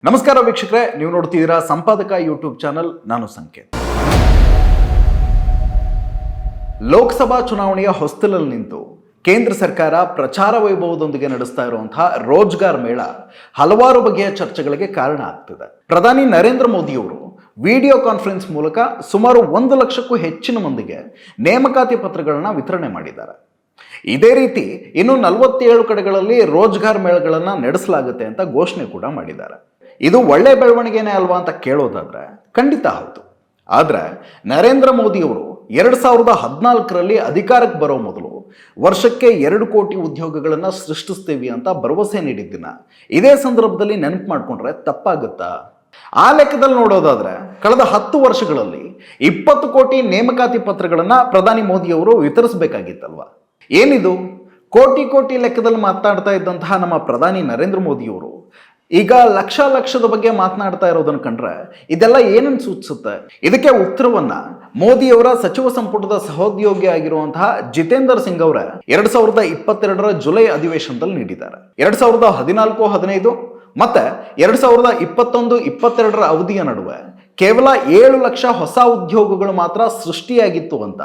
ನಮಸ್ಕಾರ ವೀಕ್ಷಕರೇ, ನೀವು ನೋಡ್ತಿದ್ದೀರಾ ಸಂಪಾದಕ ಯೂಟ್ಯೂಬ್ ಚಾನಲ್. ನಾನು ಸಂಕೇತ್. ಲೋಕಸಭಾ ಚುನಾವಣೆಯ ಹೊಸ್ತಿಲಲ್ಲಿ ನಿಂತು ಕೇಂದ್ರ ಸರ್ಕಾರ ಪ್ರಚಾರ ವೈಭವದೊಂದಿಗೆ ನಡೆಸ್ತಾ ಇರುವಂತಹ ರೋಜ್ಗಾರ್ ಮೇಳ ಹಲವಾರು ಬಗೆಯ ಚರ್ಚೆಗಳಿಗೆ ಕಾರಣ ಆಗ್ತಿದೆ. ಪ್ರಧಾನಿ ನರೇಂದ್ರ ಮೋದಿಯವರು ವಿಡಿಯೋ ಕಾನ್ಫರೆನ್ಸ್ ಮೂಲಕ ಸುಮಾರು 1 ಲಕ್ಷಕ್ಕೂ ಹೆಚ್ಚಿನ ಮಂದಿಗೆ ನೇಮಕಾತಿ ಪತ್ರಗಳನ್ನ ವಿತರಣೆ ಮಾಡಿದ್ದಾರೆ. ಇದೇ ರೀತಿ ಇನ್ನು 47 ಕಡೆಗಳಲ್ಲಿ ರೋಜ್ಗಾರ್ ಮೇಳಗಳನ್ನು ನಡೆಸಲಾಗುತ್ತೆ ಅಂತ ಘೋಷಣೆ ಕೂಡ ಮಾಡಿದ್ದಾರೆ. ಇದು ಒಳ್ಳೆ ಬೆಳವಣಿಗೆನೇ ಅಲ್ವಾ ಅಂತ ಕೇಳೋದಾದ್ರೆ ಖಂಡಿತ ಹೌದು. ಆದರೆ ನರೇಂದ್ರ ಮೋದಿಯವರು 2014ರಲ್ಲಿ ಅಧಿಕಾರಕ್ಕೆ ಬರೋ ಮೊದಲು ವರ್ಷಕ್ಕೆ 2 ಕೋಟಿ ಉದ್ಯೋಗಗಳನ್ನು ಸೃಷ್ಟಿಸ್ತೀವಿ ಅಂತ ಭರವಸೆ ನೀಡಿದ್ದನ್ನ ಇದೇ ಸಂದರ್ಭದಲ್ಲಿ ನೆನಪು ಮಾಡಿಕೊಂಡ್ರೆ ತಪ್ಪಾಗುತ್ತಾ? ಆ ಲೆಕ್ಕದಲ್ಲಿ ನೋಡೋದಾದ್ರೆ ಕಳೆದ 10 ವರ್ಷಗಳಲ್ಲಿ 20 ಕೋಟಿ ನೇಮಕಾತಿ ಪತ್ರಗಳನ್ನು ಪ್ರಧಾನಿ ಮೋದಿಯವರು ವಿತರಿಸಬೇಕಾಗಿತ್ತಲ್ವಾ? ಏನಿದು ಕೋಟಿ ಲೆಕ್ಕದಲ್ಲಿ ಮಾತನಾಡ್ತಾ ಇದ್ದಂತಹ ನಮ್ಮ ಪ್ರಧಾನಿ ನರೇಂದ್ರ ಮೋದಿಯವರು ಈಗ ಲಕ್ಷದ ಬಗ್ಗೆ ಮಾತನಾಡ್ತಾ ಇರೋದನ್ನು ಕಂಡ್ರೆ ಇದೆಲ್ಲ ಏನನ್ನು ಸೂಚಿಸುತ್ತೆ? ಇದಕ್ಕೆ ಉತ್ತರವನ್ನ ಮೋದಿಯವರ ಸಚಿವ ಸಂಪುಟದ ಸಹೋದ್ಯೋಗಿ ಆಗಿರುವಂತಹ ಜಿತೇಂದ್ರ ಸಿಂಗ್ ಅವರ 2022ರ ಜುಲೈ ಅಧಿವೇಶನದಲ್ಲಿ ನೀಡಿದ್ದಾರೆ. 2014-15 ಮತ್ತೆ 2021-22ರ ಅವಧಿಯ ನಡುವೆ ಕೇವಲ 7 ಲಕ್ಷ ಹೊಸ ಉದ್ಯೋಗಗಳು ಮಾತ್ರ ಸೃಷ್ಟಿಯಾಗಿತ್ತು ಅಂತ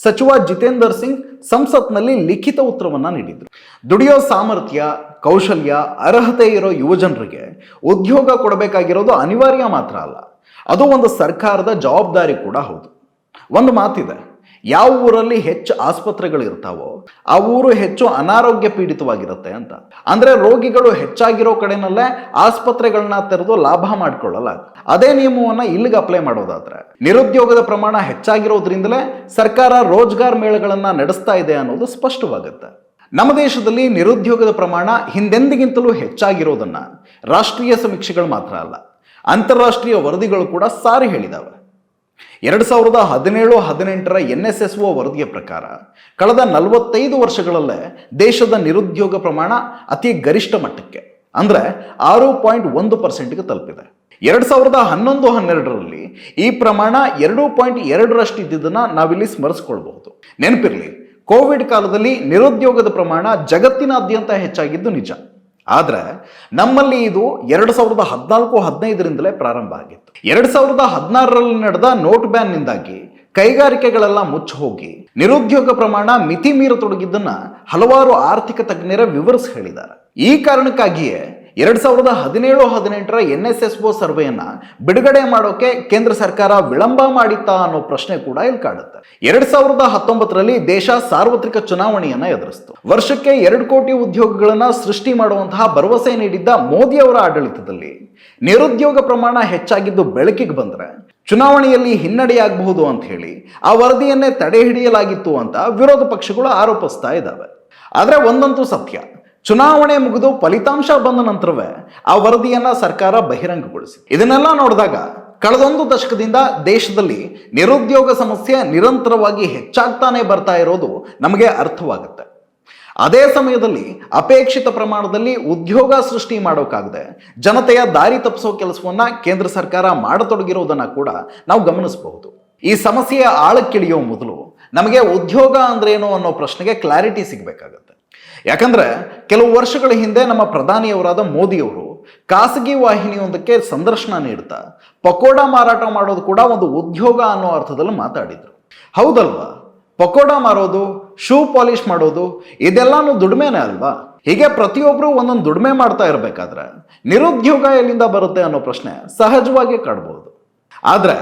ಸಚಿವ ಜಿತೇಂದರ್ ಸಿಂಗ್ ಸಂಸತ್ನಲ್ಲಿ ಲಿಖಿತ ಉತ್ತರವನ್ನ ನೀಡಿದ್ರು. ದುಡಿಯೋ ಸಾಮರ್ಥ್ಯ, ಕೌಶಲ್ಯ, ಅರ್ಹತೆ ಇರೋ ಯುವಜನರಿಗೆ ಉದ್ಯೋಗ ಕೊಡಬೇಕಾಗಿರೋದು ಅನಿವಾರ್ಯ ಮಾತ್ರ ಅಲ್ಲ, ಅದು ಒಂದು ಸರ್ಕಾರದ ಜವಾಬ್ದಾರಿ ಕೂಡ ಹೌದು. ಒಂದು ಮಾತಿದೆ, ಯಾವ ಊರಲ್ಲಿ ಹೆಚ್ಚು ಆಸ್ಪತ್ರೆಗಳಿರ್ತಾವೋ ಆ ಊರು ಹೆಚ್ಚು ಅನಾರೋಗ್ಯ ಪೀಡಿತವಾಗಿರುತ್ತೆ ಅಂತ. ಅಂದ್ರೆ ರೋಗಿಗಳು ಹೆಚ್ಚಾಗಿರೋ ಕಡೆನಲ್ಲೇ ಆಸ್ಪತ್ರೆಗಳನ್ನ ತೆರೆದು ಲಾಭ ಮಾಡ್ಕೊಳ್ಳಲಾಗುತ್ತೆ. ಅದೇ ನಿಯಮವನ್ನ ಇಲ್ಲಿಗೆ ಅಪ್ಲೈ ಮಾಡೋದಾದ್ರೆ ನಿರುದ್ಯೋಗದ ಪ್ರಮಾಣ ಹೆಚ್ಚಾಗಿರೋದ್ರಿಂದಲೇ ಸರ್ಕಾರ ರೋಜ್ಗಾರ್ ಮೇಳಗಳನ್ನ ನಡೆಸ್ತಾ ಇದೆ ಅನ್ನೋದು ಸ್ಪಷ್ಟವಾಗುತ್ತೆ. ನಮ್ಮ ದೇಶದಲ್ಲಿ ನಿರುದ್ಯೋಗದ ಪ್ರಮಾಣ ಹಿಂದೆಂದಿಗಿಂತಲೂ ಹೆಚ್ಚಾಗಿರೋದನ್ನ ರಾಷ್ಟ್ರೀಯ ಸಮೀಕ್ಷೆಗಳು ಮಾತ್ರ ಅಲ್ಲ, ಅಂತಾರಾಷ್ಟ್ರೀಯ ವರದಿಗಳು ಕೂಡ ಸಾರಿ ಹೇಳಿದಾವೆ. 2017-18ರ NSSO ವರದಿಯ ಪ್ರಕಾರ ಕಳೆದ 45 ವರ್ಷಗಳಲ್ಲೇ ದೇಶದ ನಿರುದ್ಯೋಗ ಪ್ರಮಾಣ ಅತಿ ಗರಿಷ್ಠ ಮಟ್ಟಕ್ಕೆ ಅಂದ್ರೆ 6.1%ಗೆ ತಲುಪಿದೆ. 2011-12ರಲ್ಲಿ ಈ ಪ್ರಮಾಣ 2.2ರಷ್ಟು ಇದ್ದಿದ್ದನ್ನ ನಾವಿಲ್ಲಿ ಸ್ಮರಿಸ್ಕೊಳ್ಬಹುದು. ನೆನಪಿರಲಿ, ಕೋವಿಡ್ ಕಾಲದಲ್ಲಿ ನಿರುದ್ಯೋಗದ ಪ್ರಮಾಣ ಜಗತ್ತಿನಾದ್ಯಂತ ಹೆಚ್ಚಾಗಿದ್ದು ನಿಜ. ಆದ್ರೆ ನಮ್ಮಲ್ಲಿ ಇದು 2014-15ರಿಂದಲೇ ಪ್ರಾರಂಭ ಆಗಿತ್ತು. 2016ರಲ್ಲಿ ನಡೆದ ನೋಟ್ ಬ್ಯಾನ್ನಿಂದಾಗಿ ಕೈಗಾರಿಕೆಗಳೆಲ್ಲ ಮುಚ್ಚಿ ಹೋಗಿ ನಿರುದ್ಯೋಗ ಪ್ರಮಾಣ ಮಿತಿ ಮೀರತೊಡಗಿದ್ದನ್ನ ಹಲವಾರು ಆರ್ಥಿಕ ತಜ್ಞರ ವಿವರಿಸಿ ಹೇಳಿದ್ದಾರೆ. ಈ ಕಾರಣಕ್ಕಾಗಿಯೇ 2017-18ರ NSSO ಸರ್ವೆಯನ್ನ ಬಿಡುಗಡೆ ಮಾಡೋಕೆ ಕೇಂದ್ರ ಸರ್ಕಾರ ವಿಳಂಬ ಮಾಡಿತ್ತಾ ಅನ್ನೋ ಪ್ರಶ್ನೆ ಕೂಡ ಇಲ್ಲಿ ಕಾಡುತ್ತೆ. 2019ರಲ್ಲಿ ದೇಶ ಸಾರ್ವತ್ರಿಕ ಚುನಾವಣೆಯನ್ನ ಎದುರಿಸಿತು. ವರ್ಷಕ್ಕೆ 2 ಕೋಟಿ ಉದ್ಯೋಗಗಳನ್ನ ಸೃಷ್ಟಿ ಮಾಡುವಂತಹ ಭರವಸೆ ನೀಡಿದ್ದ ಮೋದಿ ಅವರ ಆಡಳಿತದಲ್ಲಿ ನಿರುದ್ಯೋಗ ಪ್ರಮಾಣ ಹೆಚ್ಚಾಗಿದ್ದು ಬೆಳಕಿಗೆ ಬಂದ್ರೆ ಚುನಾವಣೆಯಲ್ಲಿ ಹಿನ್ನಡೆಯಾಗಬಹುದು ಅಂತ ಹೇಳಿ ಆ ವರದಿಯನ್ನೇ ತಡೆ ಹಿಡಿಯಲಾಗಿತ್ತು ಅಂತ ವಿರೋಧ ಪಕ್ಷಗಳು ಆರೋಪಿಸ್ತಾ ಇದ್ದಾವೆ. ಆದ್ರೆ ಒಂದಂತೂ ಸತ್ಯ, ಚುನಾವಣೆ ಮುಗಿದು ಫಲಿತಾಂಶ ಬಂದ ನಂತರವೇ ಆ ವರದಿಯನ್ನ ಸರ್ಕಾರ ಬಹಿರಂಗಗೊಳಿಸಿ. ಇದನ್ನೆಲ್ಲ ನೋಡಿದಾಗ ಕಳೆದೊಂದು ದಶಕದಿಂದ ದೇಶದಲ್ಲಿ ನಿರುದ್ಯೋಗ ಸಮಸ್ಯೆ ನಿರಂತರವಾಗಿ ಹೆಚ್ಚಾಗ್ತಾನೆ ಬರ್ತಾ ಇರೋದು ನಮಗೆ ಅರ್ಥವಾಗುತ್ತೆ. ಅದೇ ಸಮಯದಲ್ಲಿ ಅಪೇಕ್ಷಿತ ಪ್ರಮಾಣದಲ್ಲಿ ಉದ್ಯೋಗ ಸೃಷ್ಟಿ ಮಾಡೋಕ್ಕಾಗದೆ ಜನತೆಯ ದಾರಿ ತಪ್ಪಿಸೋ ಕೆಲಸವನ್ನ ಕೇಂದ್ರ ಸರ್ಕಾರ ಮಾಡತೊಡಗಿರೋದನ್ನ ಕೂಡ ನಾವು ಗಮನಿಸಬಹುದು. ಈ ಸಮಸ್ಯೆಯ ಆಳಕ್ಕಿಳಿಯೋ ಮೊದಲು ನಮಗೆ ಉದ್ಯೋಗ ಅಂದ್ರೇನು ಅನ್ನೋ ಪ್ರಶ್ನೆಗೆ ಕ್ಲಾರಿಟಿ ಸಿಗಬೇಕಾಗತ್ತೆ. ಯಾಕಂದ್ರೆ ಕೆಲವು ವರ್ಷಗಳ ಹಿಂದೆ ನಮ್ಮ ಪ್ರಧಾನಿಯವರಾದ ಮೋದಿಯವರು ಖಾಸಗಿ ವಾಹಿನಿಯೊಂದಕ್ಕೆ ಸಂದರ್ಶನ ನೀಡ್ತಾ ಪಕೋಡ ಮಾರಾಟ ಮಾಡೋದು ಕೂಡ ಒಂದು ಉದ್ಯೋಗ ಅನ್ನೋ ಅರ್ಥದಲ್ಲಿ ಮಾತಾಡಿದ್ರು. ಹೌದಲ್ವಾ? ಪಕೋಡ ಮಾರೋದು, ಶೂ ಪಾಲಿಶ್ ಮಾಡೋದು ಇದೆಲ್ಲಾನು ದುಡಿಮೆನೇ ಅಲ್ವಾ? ಹೀಗೆ ಪ್ರತಿಯೊಬ್ಬರು ಒಂದೊಂದು ದುಡಿಮೆ ಮಾಡ್ತಾ ಇರಬೇಕಾದ್ರೆ ನಿರುದ್ಯೋಗ ಎಲ್ಲಿಂದ ಬರುತ್ತೆ ಅನ್ನೋ ಪ್ರಶ್ನೆ ಸಹಜವಾಗಿ ಕಾಡ್ಬೋದು. ಆದ್ರೆ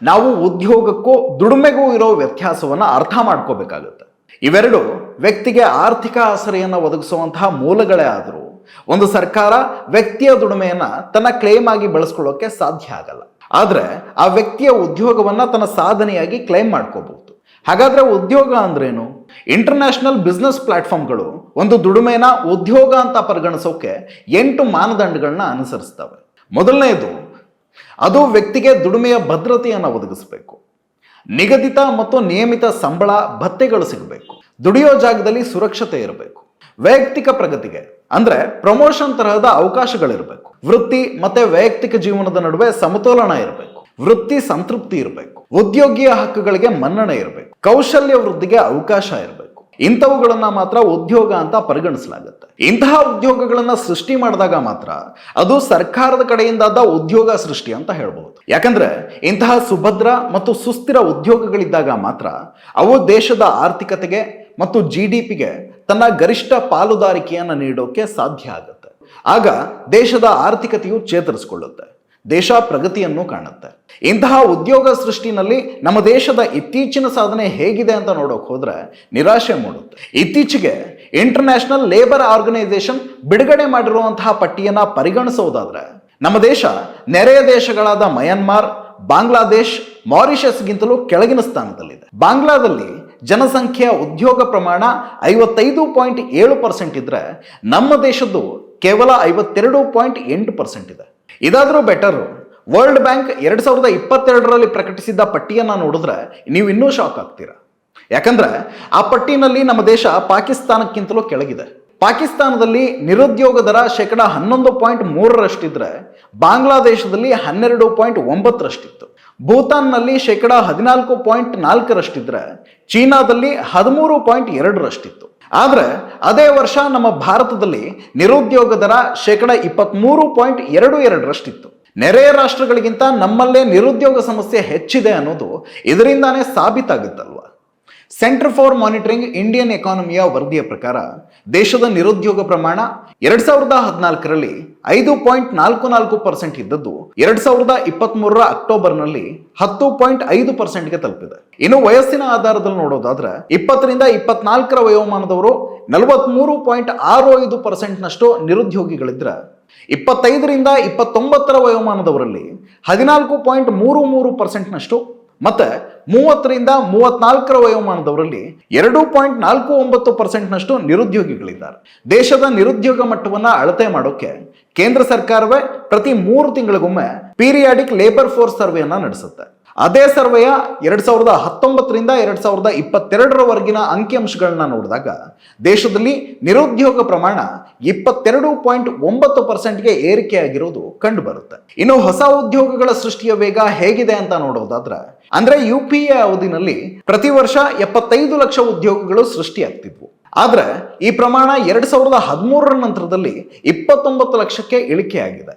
ನಾವು ಉದ್ಯೋಗಕ್ಕೂ ದುಡಿಮೆಗೂ ಇರೋ ವ್ಯತ್ಯಾಸವನ್ನ ಅರ್ಥ ಮಾಡ್ಕೋಬೇಕಾಗುತ್ತೆ. ಇವೆರಡು ವ್ಯಕ್ತಿಗೆ ಆರ್ಥಿಕ ಆಸರೆಯನ್ನು ಒದಗಿಸುವಂತಹ ಮೂಲಗಳೇ ಆದರೂ ಒಂದು ಸರ್ಕಾರ ವ್ಯಕ್ತಿಯ ದುಡಿಮೆಯನ್ನ ತನ್ನ ಕ್ಲೇಮ್ ಆಗಿ ಬಳಸ್ಕೊಳ್ಳೋಕೆ ಸಾಧ್ಯ ಆಗಲ್ಲ. ಆದ್ರೆ ಆ ವ್ಯಕ್ತಿಯ ಉದ್ಯೋಗವನ್ನ ತನ್ನ ಸಾಧನೆಯಾಗಿ ಕ್ಲೈಮ್ ಮಾಡ್ಕೋಬಹುದು. ಹಾಗಾದ್ರೆ ಉದ್ಯೋಗ ಅಂದ್ರೇನು? ಇಂಟರ್ನ್ಯಾಷನಲ್ ಬಿಸ್ನೆಸ್ ಪ್ಲಾಟ್ಫಾರ್ಮ್ಗಳು ಒಂದು ದುಡಿಮೆನ ಉದ್ಯೋಗ ಅಂತ ಪರಿಗಣಿಸೋಕೆ 8 ಮಾನದಂಡಗಳನ್ನ ಅನುಸರಿಸ್ತವೆ. ಮೊದಲನೆಯದು, ಅದು ವ್ಯಕ್ತಿಗೆ ದುಡಿಮೆಯ ಭದ್ರತೆಯನ್ನು ಒದಗಿಸಬೇಕು. ನಿಗದಿತ ಮತ್ತು ನಿಯಮಿತ ಸಂಬಳ ಭತ್ಯೆಗಳು ಸಿಗಬೇಕು. ದುಡಿಯೋ ಜಾಗದಲ್ಲಿ ಸುರಕ್ಷತೆ ಇರಬೇಕು. ವೈಯಕ್ತಿಕ ಪ್ರಗತಿಗೆ ಅಂದ್ರೆ ಪ್ರಮೋಷನ್ ತರಹದ ಅವಕಾಶಗಳಿರಬೇಕು. ವೃತ್ತಿ ಮತ್ತೆ ವೈಯಕ್ತಿಕ ಜೀವನದ ನಡುವೆ ಸಮತೋಲನ ಇರಬೇಕು. ವೃತ್ತಿ ಸಂತೃಪ್ತಿ ಇರಬೇಕು. ಉದ್ಯೋಗಿಯ ಹಕ್ಕುಗಳಿಗೆ ಮನ್ನಣೆ ಇರಬೇಕು. ಕೌಶಲ್ಯ ವೃದ್ಧಿಗೆ ಅವಕಾಶ ಇರಬೇಕು. ಇಂಥವುಗಳನ್ನ ಮಾತ್ರ ಉದ್ಯೋಗ ಅಂತ ಪರಿಗಣಿಸಲಾಗುತ್ತೆ. ಇಂತಹ ಉದ್ಯೋಗಗಳನ್ನ ಸೃಷ್ಟಿ ಮಾಡಿದಾಗ ಮಾತ್ರ ಅದು ಸರ್ಕಾರದ ಕಡೆಯಿಂದಾದ ಉದ್ಯೋಗ ಸೃಷ್ಟಿ ಅಂತ ಹೇಳ್ಬಹುದು. ಯಾಕಂದ್ರೆ ಇಂತಹ ಸುಭದ್ರ ಮತ್ತು ಸುಸ್ಥಿರ ಉದ್ಯೋಗಗಳಿದ್ದಾಗ ಮಾತ್ರ ಅವು ದೇಶದ ಆರ್ಥಿಕತೆಗೆ ಮತ್ತು GDPಗೆ ತನ್ನ ಗರಿಷ್ಠ ಪಾಲುದಾರಿಕೆಯನ್ನು ನೀಡೋಕೆ ಸಾಧ್ಯ ಆಗುತ್ತೆ. ಆಗ ದೇಶದ ಆರ್ಥಿಕತೆಯು ಚೇತರಿಸಿಕೊಳ್ಳುತ್ತೆ, ದೇಶ ಪ್ರಗತಿಯನ್ನು ಕಾಣುತ್ತೆ. ಇಂತಹ ಉದ್ಯೋಗ ಸೃಷ್ಟಿನಲ್ಲಿ ನಮ್ಮ ದೇಶದ ಇತ್ತೀಚಿನ ಸಾಧನೆ ಹೇಗಿದೆ ಅಂತ ನೋಡೋಕೆ ಹೋದ್ರೆ ನಿರಾಶೆ ಮೂಡುತ್ತೆ. ಇತ್ತೀಚೆಗೆ ಇಂಟರ್ನ್ಯಾಷನಲ್ ಲೇಬರ್ ಆರ್ಗನೈಸೇಷನ್ ಬಿಡುಗಡೆ ಮಾಡಿರುವಂತಹ ಪಟ್ಟಿಯನ್ನ ಪರಿಗಣಿಸುವುದಾದ್ರೆ ನಮ್ಮ ದೇಶ ನೆರೆಯ ದೇಶಗಳಾದ ಮಯನ್ಮಾರ್, ಬಾಂಗ್ಲಾದೇಶ್, ಮಾರಿಷಸ್ಗಿಂತಲೂ ಕೆಳಗಿನ ಸ್ಥಾನದಲ್ಲಿದೆ. ಬಾಂಗ್ಲಾದಲ್ಲಿ ಜನಸಂಖ್ಯೆಯ ಉದ್ಯೋಗ ಪ್ರಮಾಣ 55.7% ಇದ್ರೆ ನಮ್ಮ ದೇಶದ್ದು ಕೇವಲ 52.8% ಇದೆ. ಇದಾದರೂ ಬೆಟರು. ವರ್ಲ್ಡ್ ಬ್ಯಾಂಕ್ 2022ರಲ್ಲಿ ಪ್ರಕಟಿಸಿದ್ದ ಪಟ್ಟಿಯನ್ನ ನೋಡಿದ್ರೆ ನೀವು ಇನ್ನೂ ಶಾಕ್ ಆಗ್ತೀರಾ. ಯಾಕಂದ್ರೆ ಆ ಪಟ್ಟಿನಲ್ಲಿ ನಮ್ಮ ದೇಶ ಪಾಕಿಸ್ತಾನಕ್ಕಿಂತಲೂ ಕೆಳಗಿದೆ. ಪಾಕಿಸ್ತಾನದಲ್ಲಿ ನಿರುದ್ಯೋಗ ದರ 11.3%ಇದ್ರೆ ಬಾಂಗ್ಲಾದೇಶದಲ್ಲಿ 12.9%ಇತ್ತು. ಭೂತಾನ್ನಲ್ಲಿ 14.4%ಇದ್ರೆ ಚೀನಾದಲ್ಲಿ 13.2%ಇತ್ತು. ಆದ್ರೆ ಅದೇ ವರ್ಷ ನಮ್ಮ ಭಾರತದಲ್ಲಿ ನಿರುದ್ಯೋಗ ದರ 23.22%ಇತ್ತು. ನೆರೆಯ ರಾಷ್ಟ್ರಗಳಿಗಿಂತ ನಮ್ಮಲ್ಲೇ ನಿರುದ್ಯೋಗ ಸಮಸ್ಯೆ ಹೆಚ್ಚಿದೆ ಅನ್ನೋದು ಇದರಿಂದಾನೇ ಸಾಬೀತಾಗುತ್ತಲ್ವಾ. ಸೆಂಟರ್ ಫಾರ್ ಮಾನಿಟರಿಂಗ್ ಇಂಡಿಯನ್ ಎಕಾನಮಿಯ ವರದಿಯ ಪ್ರಕಾರ ದೇಶದ ನಿರುದ್ಯೋಗ ಪ್ರಮಾಣ 2014ರಲ್ಲಿ 5.44% ಇದ್ದದ್ದು 2023ರ ಅಕ್ಟೋಬರ್ನಲ್ಲಿ 10.5%ಗೆ ತಲುಪಿದೆ. ಇನ್ನು ವಯಸ್ಸಿನ ಆಧಾರದಲ್ಲಿ ನೋಡೋದಾದ್ರೆ 20ರಿಂದ 24ರ ವಯೋಮಾನದವರು 43.65%ನಷ್ಟು ನಿರುದ್ಯೋಗಿಗಳಿದ್ರೆ 25ರಿಂದ 29ರ ವಯೋಮಾನದವರಲ್ಲಿ 14.33%ನಷ್ಟು ಮತ್ತೆ 30ರಿಂದ 34ರ ವಯೋಮಾನದವರಲ್ಲಿ 2.49%ನಷ್ಟು ನಿರುದ್ಯೋಗಿಗಳಿದ್ದಾರೆ. ದೇಶದ ನಿರುದ್ಯೋಗ ಮಟ್ಟವನ್ನ ಅಳತೆ ಮಾಡೋಕೆ ಕೇಂದ್ರ ಸರ್ಕಾರವೇ ಪ್ರತಿ 3 ತಿಂಗಳಿಗೊಮ್ಮೆ ಪೀರಿಯಾಡಿಕ್ ಲೇಬರ್ ಫೋರ್ಸ್ ಸರ್ವೆಯನ್ನ ನಡೆಸುತ್ತೆ. ಅದೇ ಸರ್ವೆಯ 2019ರಿಂದ 2022ರವರೆಗಿನ ಅಂಕಿಅಂಶಗಳನ್ನ ನೋಡಿದಾಗ ದೇಶದಲ್ಲಿ ನಿರುದ್ಯೋಗ ಪ್ರಮಾಣ 22.9%ಗೆ ಏರಿಕೆಯಾಗಿರೋದು ಕಂಡು ಬರುತ್ತೆ. ಇನ್ನು ಹೊಸ ಉದ್ಯೋಗಗಳ ಸೃಷ್ಟಿಯ ವೇಗ ಹೇಗಿದೆ ಅಂತ ನೋಡೋದಾದ್ರೆ ಅಂದ್ರೆ UPA ಅವಧಿನಲ್ಲಿ ಪ್ರತಿ ವರ್ಷ 75 ಲಕ್ಷ ಉದ್ಯೋಗಗಳು ಸೃಷ್ಟಿಯಾಗ್ತಿದ್ವು. ಆದ್ರೆ ಈ ಪ್ರಮಾಣ 2013ರ ನಂತರದಲ್ಲಿ 29 ಲಕ್ಷಕ್ಕೆ ಇಳಿಕೆಯಾಗಿದೆ.